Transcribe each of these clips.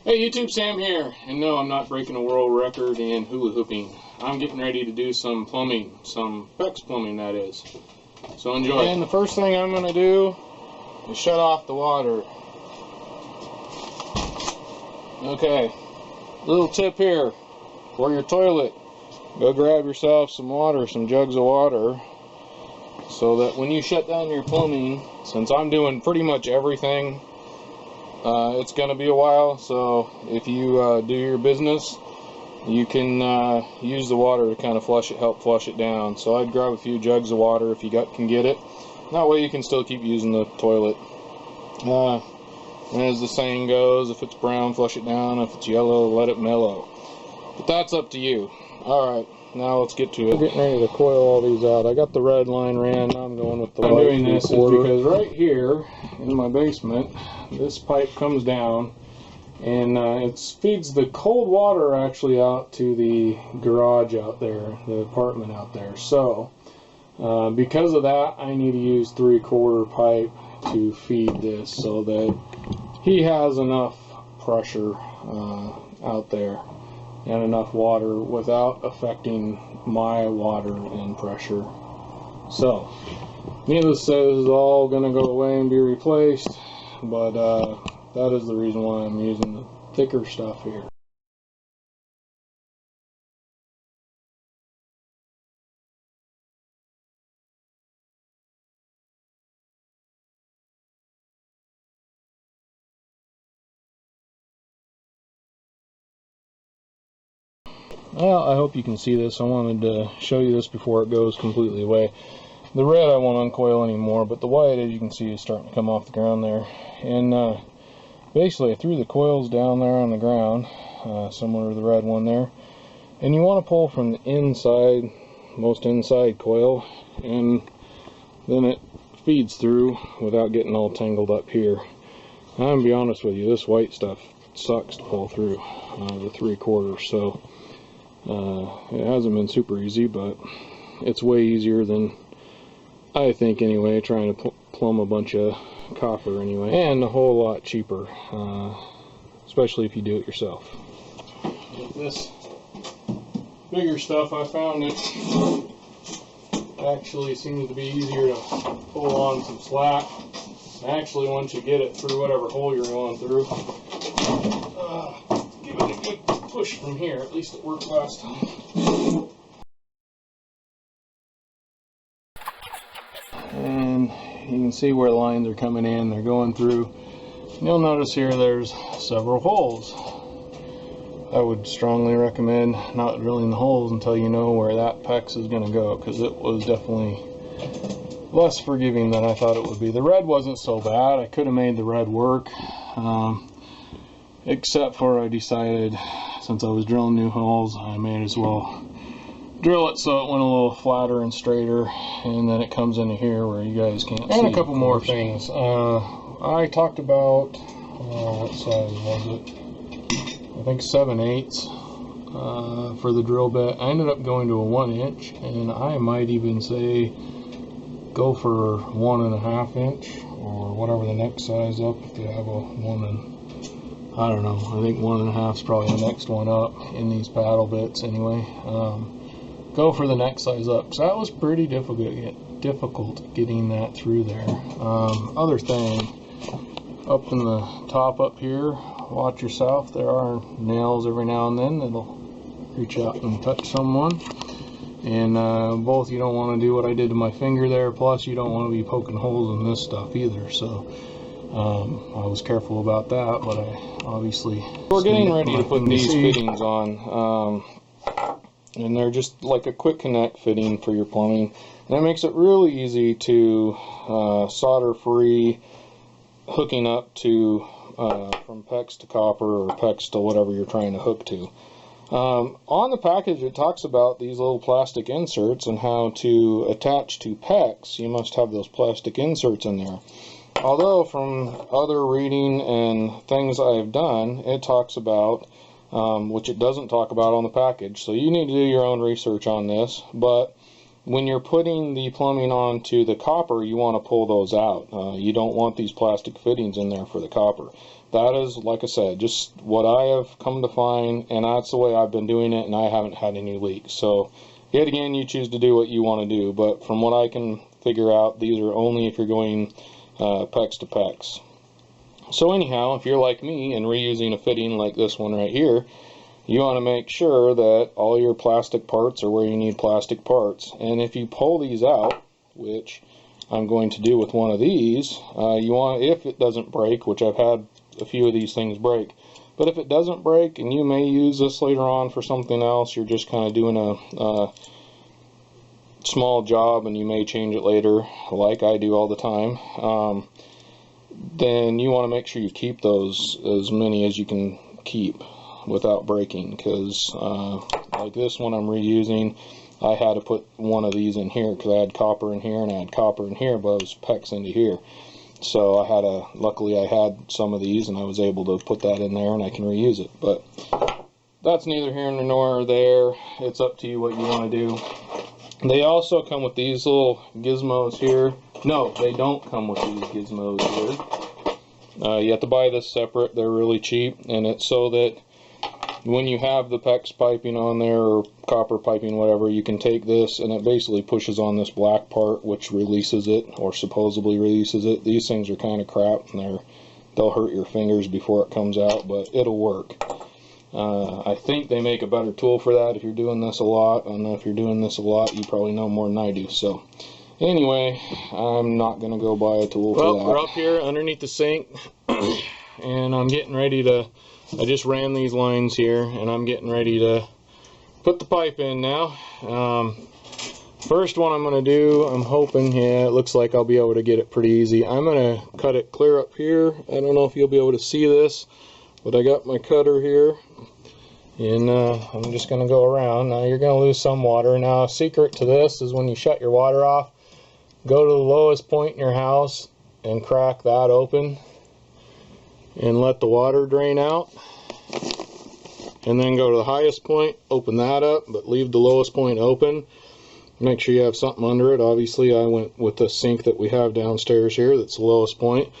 Hey YouTube, Sam here, and no, I'm not breaking a world record in hula hooping. I'm getting ready to do some plumbing, some PEX plumbing that is. So enjoy. And the first thing I'm going to do is shut off the water. Okay, little tip here for your toilet. Go grab yourself some water, some jugs of water, so that when you shut down your plumbing, since I'm doing pretty much everything, it's going to be a while, so if you do your business, you can use the water to kind of help flush it down. So I'd grab a few jugs of water if you can get it. That way you can still keep using the toilet. And as the saying goes, if it's brown, flush it down. If it's yellow, let it mellow. But that's up to you. Alright, now let's get to it. I'm getting ready to coil all these out. I got the red line ran, now I'm going with the white. I'm doing this is because right here in my basement, this pipe comes down and it feeds the cold water actually out to the garage out there, the apartment out there. So because of that, I need to use 3/4 pipe to feed this so that he has enough pressure out there and enough water without affecting my water and pressure. So needless to say, this is all going to go away and be replaced, but that is the reason why I'm using the thicker stuff here. Well, I hope you can see this. I wanted to show you this before it goes completely away. The red I won't uncoil anymore, but the white, as you can see, is starting to come off the ground there. And basically I threw the coils down there on the ground, similar to the red one there. And you want to pull from the inside, most inside coil, and then it feeds through without getting all tangled up here. I'm going to be honest with you, this white stuff sucks to pull through, the 3/4, so it hasn't been super easy, but it's way easier than, I think anyway, trying to plumb a bunch of copper anyway, and a whole lot cheaper, especially if you do it yourself. With this bigger stuff, I found it actually seems to be easier to pull on some slack. Actually, once you get it through whatever hole you're going through, give it a good push from here. At least it worked last time. And you can see where the lines are coming in. They're going through. You'll notice here there's several holes. I would strongly recommend not drilling the holes until you know where that PEX is going to go, because it was definitely less forgiving than I thought it would be. The red wasn't so bad. I could have made the red work, except for I decided, since I was drilling new holes, I may as well drill it so it went a little flatter and straighter, and then it comes into here where you guys can't see. And a couple more things. I talked about, what size was it? I think 7/8 for the drill bit. I ended up going to a 1-inch, and I might even say go for 1.5 inch or whatever the next size up. If you have a 1 and I don't know, I think 1.5 is probably the next one up in these paddle bits anyway. Go for the next size up. So that was pretty difficult getting that through there. Other thing, up in the top up here, watch yourself. There are nails every now and then that'll reach out and touch someone. And both, you don't want to do what I did to my finger there, plus you don't want to be poking holes in this stuff either. So I was careful about that, but I obviously... We're getting ready to put these fittings on. And they're just like a quick connect fitting for your plumbing. And it makes it really easy to solder free hooking up to from PEX to copper or PEX to whatever you're trying to hook to. On the package it talks about these little plastic inserts and how to attach to PEX. You must have those plastic inserts in there. Although from other reading and things I've done, it talks about, which it doesn't talk about on the package, so you need to do your own research on this, but when you're putting the plumbing onto the copper, you want to pull those out. You don't want these plastic fittings in there for the copper. that is, like I said, just what I have come to find, and that's the way I've been doing it, and I haven't had any leaks. So yet again, you choose to do what you want to do, but from what I can figure out, these are only if you're going PEX to PEX. So anyhow, if you're like me and reusing a fitting like this one right here, you want to make sure that all your plastic parts are where you need plastic parts. And if you pull these out, which I'm going to do with one of these, you want, if it doesn't break, which I've had a few of these things break, but if it doesn't break and you may use this later on for something else, you're just kind of doing a small job and you may change it later, like I do all the time, then you want to make sure you keep those, as many as you can keep without breaking, because like this one I'm reusing, I had to put one of these in here because I had copper in here and I had copper in here, but I was PEX into here. So I had luckily I had some of these and I was able to put that in there and I can reuse it. But that's neither here nor there. It's up to you what you want to do. They also come with these little gizmos here. No, they don't come with these gizmos here. You have to buy this separate. They're really cheap, and it's so that when you have the PEX piping on there, or copper piping, whatever, you can take this and it basically pushes on this black part, which releases it, or supposedly releases it. These things are kind of crap, and they'll hurt your fingers before it comes out, but it'll work. I think they make a better tool for that if you're doing this a lot. I don't know if you're doing this a lot, you probably know more than I do. So anyway, I'm not going to go buy a tool for that. Well, we're up here underneath the sink, and I'm getting ready to, I just ran these lines here, and I'm getting ready to put the pipe in now. First one I'm going to do, I'm hoping, yeah, it looks like I'll be able to get it pretty easy. I'm going to cut it clear up here. I don't know if you'll be able to see this, but I got my cutter here, and I'm just going to go around. Now you're going to lose some water. Now a secret to this is when you shut your water off, go to the lowest point in your house and crack that open and let the water drain out, and then go to the highest point, open that up, but leave the lowest point open. Make sure you have something under it. Obviously I went with the sink that we have downstairs here, that's the lowest point.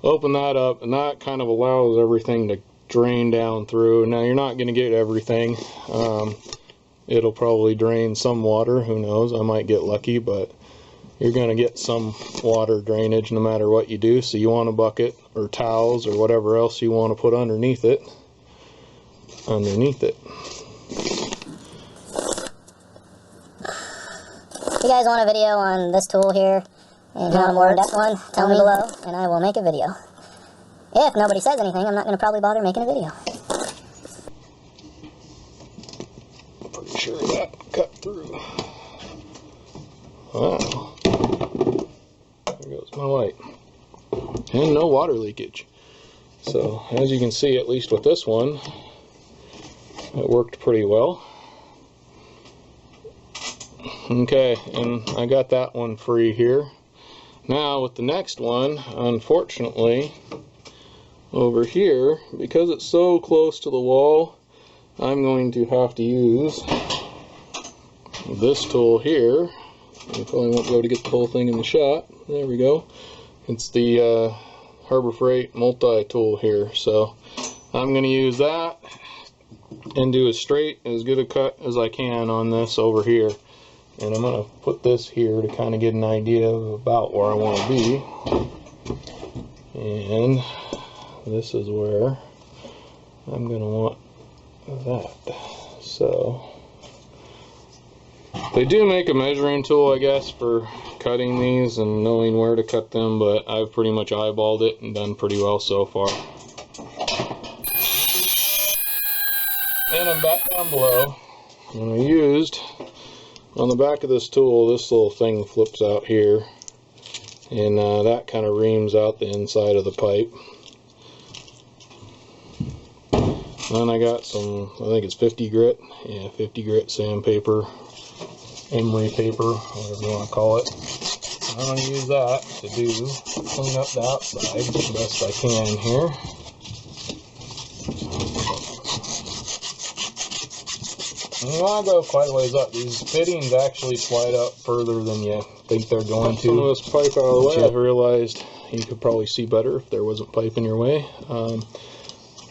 Open that up, and that kind of allows everything to drain down through. Now you're not going to get everything. It'll probably drain some water, who knows, I might get lucky, but you're going to get some water drainage no matter what you do. So you want a bucket or towels or whatever else you want to put underneath it. If you guys want a video on this tool here and how it works, one, tell me below and I will make a video. If nobody says anything, I'm not going to probably bother making a video. Pretty sure that cut through. Wow. There goes my light. And no water leakage. So, as you can see, at least with this one, it worked pretty well. Okay, and I got that one free here. Now with the next one, unfortunately, over here, because it's so close to the wall, I'm going to have to use this tool here. You probably won't be able to get the whole thing in the shot. There we go. It's the Harbor Freight multi-tool here. So I'm going to use that and do as straight, as good a cut as I can on this over here. And I'm going to put this here to kind of get an idea of about where I want to be. And this is where I'm going to want that. So they do make a measuring tool, I guess, for cutting these and knowing where to cut them, but I've pretty much eyeballed it and done pretty well so far. And I'm back down below, and I used, on the back of this tool, this little thing flips out here, and that kind of reams out the inside of the pipe. Then I got some, I think it's 50 grit, yeah, 50 grit sandpaper, emery paper, whatever you want to call it. I'm going to use that to clean up the outside the best I can here. And I go quite a ways up. These fittings actually slide up further than you think they're going to. Some of this pipe out of the way. I realized You could probably see better if there wasn't pipe in your way.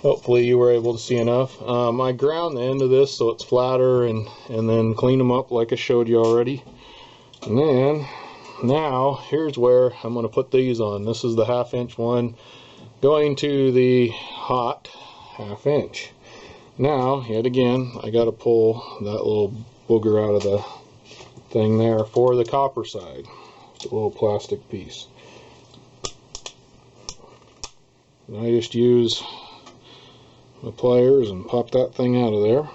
Hopefully you were able to see enough. I ground the end of this so it's flatter, and then clean them up like I showed you already. And then now here's where I'm going to put these on. This is the 1/2 inch one going to the hot 1/2 inch. Now, yet again, I got to pull that little booger out of the thing there for the copper side. It's a little plastic piece. And I just use my pliers and pop that thing out of there.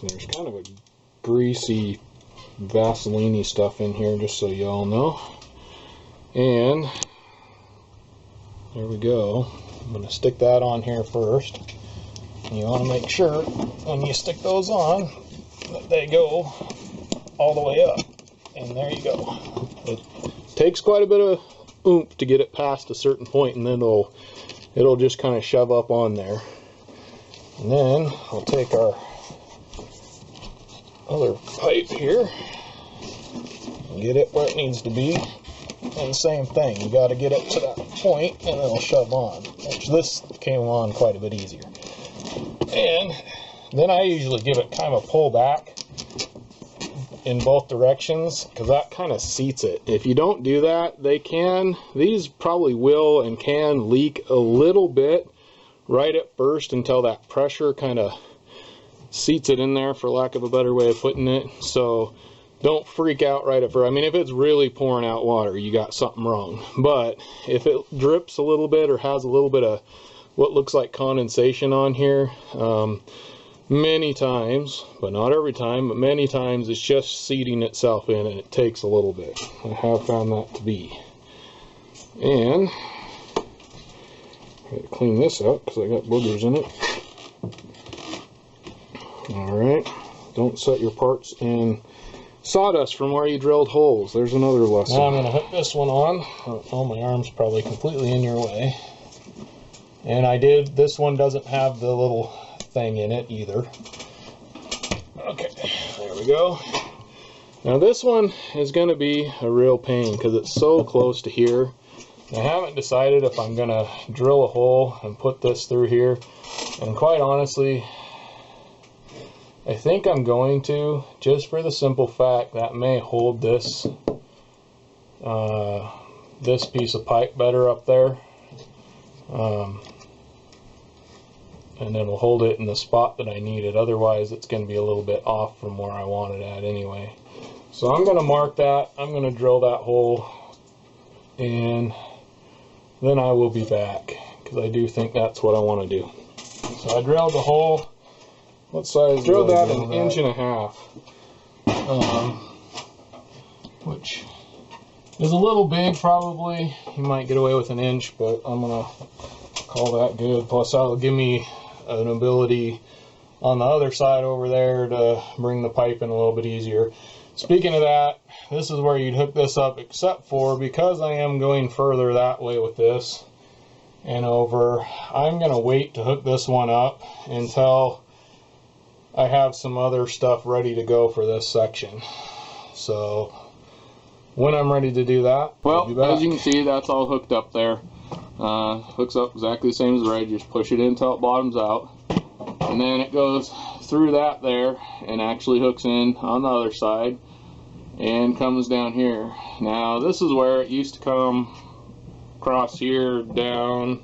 There's kind of a greasy, Vaseline-y stuff in here, just so y'all know. And there we go. I'm going to stick that on here first. You want to make sure when you stick those on that they go all the way up. And there you go. It takes quite a bit of oomph to get it past a certain point, and then it'll just kind of shove up on there. And then I'll take our other pipe here and get it where it needs to be. And same thing, you got to get it to that point and it'll shove on, which this came on quite a bit easier. And then I usually give it kind of a pull back in both directions, because that kind of seats it. If you don't do that, these probably will and can leak a little bit right at first until that pressure kind of seats it in there, for lack of a better way of putting it. So don't freak out right at first. I mean, if it's really pouring out water, you got something wrong. But if it drips a little bit or has a little bit of what looks like condensation on here, many times, but not every time, but many times, it's just seating itself in, and it takes a little bit. I have found that to be. And I gotta clean this up because I got boogers in it. Alright, don't set your parts in sawdust from where you drilled holes. There's another lesson. Now I'm going to hook this one on. Oh, my arm's probably completely in your way. And this one doesn't have the little thing in it either. Okay, there we go. Now this one is going to be a real pain because it's so close to here. I haven't decided if I'm going to drill a hole and put this through here. And quite honestly, I think I'm going to, just for the simple fact that may hold this this piece of pipe better up there, and it'll hold it in the spot that I need it. Otherwise, it's going to be a little bit off from where I want it at anyway. So I'm going to mark that. I'm going to drill that hole, and then I will be back, because I do think that's what I want to do. So I drilled the hole. What size? Drilled that 1.5 inches, which is a little big probably. You might get away with 1 inch, but I'm gonna call that good. Plus that'll give me an ability on the other side over there to bring the pipe in a little bit easier. Speaking of that, this is where you'd hook this up, except for, because I am going further that way with this and over, I'm gonna wait to hook this one up until I have some other stuff ready to go for this section. So when I'm ready to do that, well, as you can see, that's all hooked up there. Hooks up exactly the same as the red. Just push it in until it bottoms out, and then it goes through that there and actually hooks in on the other side and comes down here. Now this is where it used to come across here, down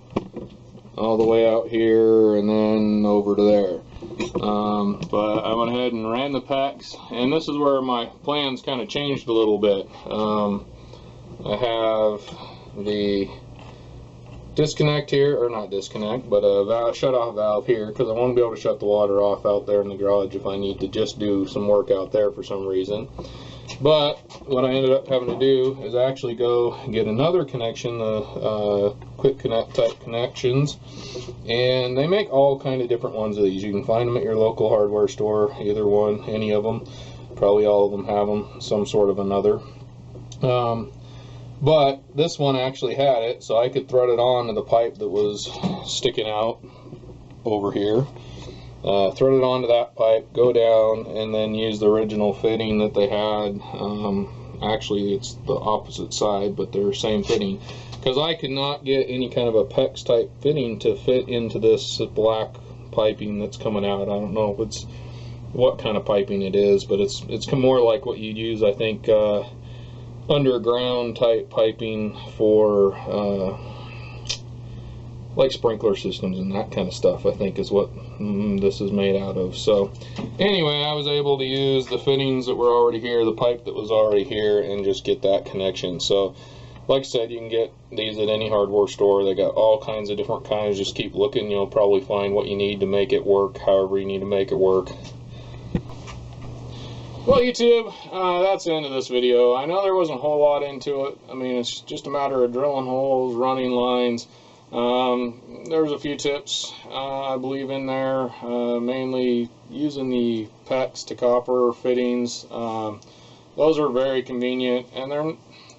all the way out here, and then over to there. But I went ahead and ran the PEX, and this is where my plans kind of changed a little bit. I have the disconnect here, or not disconnect, but a shut-off valve here, because I want to be able to shut the water off out there in the garage if I need to just do some work out there for some reason. But what I ended up having to do is actually go get another connection, the quick connect type connections, and they make all kind of different ones of these. You can find them at your local hardware store, either one, any of them. Probably all of them have them, some sort of another. But this one actually had it, so I could thread it on to the pipe that was sticking out over here. Thread it onto that pipe, go down, and then use the original fitting that they had. actually it's the opposite side, but they're same fitting, because I could not get any kind of a PEX type fitting to fit into this black piping that's coming out. I don't know if it's what kind of piping it is, but it's more like what you'd use, I think, underground type piping for like sprinkler systems and that kind of stuff, I think is what this is made out of. So anyway, I was able to use the fittings that were already here, the pipe that was already here, and just get that connection. So like I said, you can get these at any hardware store. They got all kinds of different kinds. Just keep looking, you'll probably find what you need to make it work, however you need to make it work. Well, YouTube, that's the end of this video. I know there wasn't a whole lot into it. I mean, it's just a matter of drilling holes, running lines. There's a few tips, I believe, in there, mainly using the PEX to copper fittings. Those are very convenient, and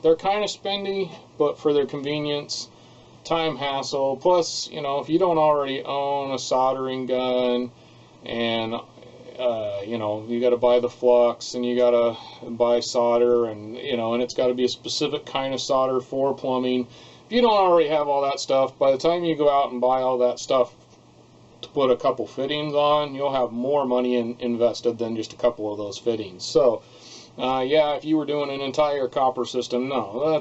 they're kind of spendy, but for their convenience, time hassle. Plus, you know, if you don't already own a soldering gun, and you know, you got to buy the flux, and you got to buy solder, and you know, and it's got to be a specific kind of solder for plumbing. If you don't already have all that stuff, by the time you go out and buy all that stuff to put a couple fittings on, you'll have more money invested than just a couple of those fittings. So yeah, if you were doing an entire copper system, no,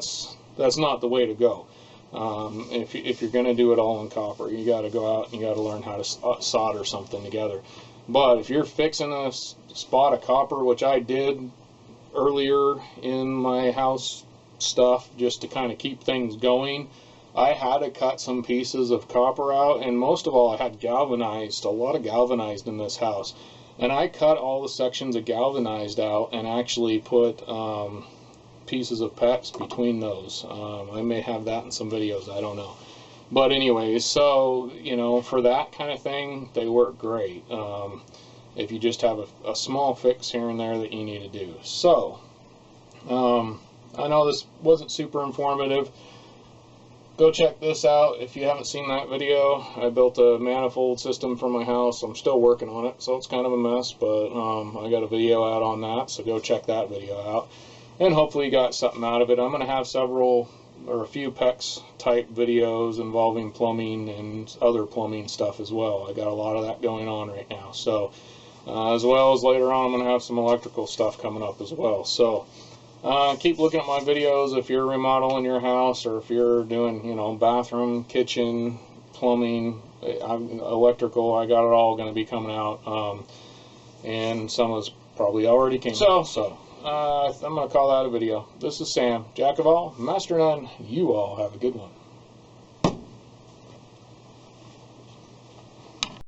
that's not the way to go. If you're going to do it all in copper, you got to go out and you got to learn how to solder something together. But if you're fixing a spot of copper, which I did earlier in my house stuff, just to kind of keep things going, I had to cut some pieces of copper out, and most of all I had galvanized, a lot of galvanized in this house, and I cut all the sections of galvanized out and actually put pieces of PEX between those. I may have that in some videos, I don't know. But anyways, so you know, for that kind of thing, they work great. If you just have a small fix here and there that you need to do. So I know this wasn't super informative. Go check this out if you haven't seen that video. I built a manifold system for my house. I'm still working on it, so it's kind of a mess, but I got a video out on that, so go check that video out. And hopefully you got something out of it. I'm going to have several or a few PEX type videos involving plumbing and other plumbing stuff as well. I got a lot of that going on right now. So as well as later on, I'm going to have some electrical stuff coming up as well. So keep looking at my videos if you're remodeling your house, or if you're doing, you know, bathroom, kitchen, plumbing, electrical. I got it all going to be coming out, and some of it's probably already came out. So I'm going to call that a video. This is Sam, Jack of all, Master none. You all have a good one.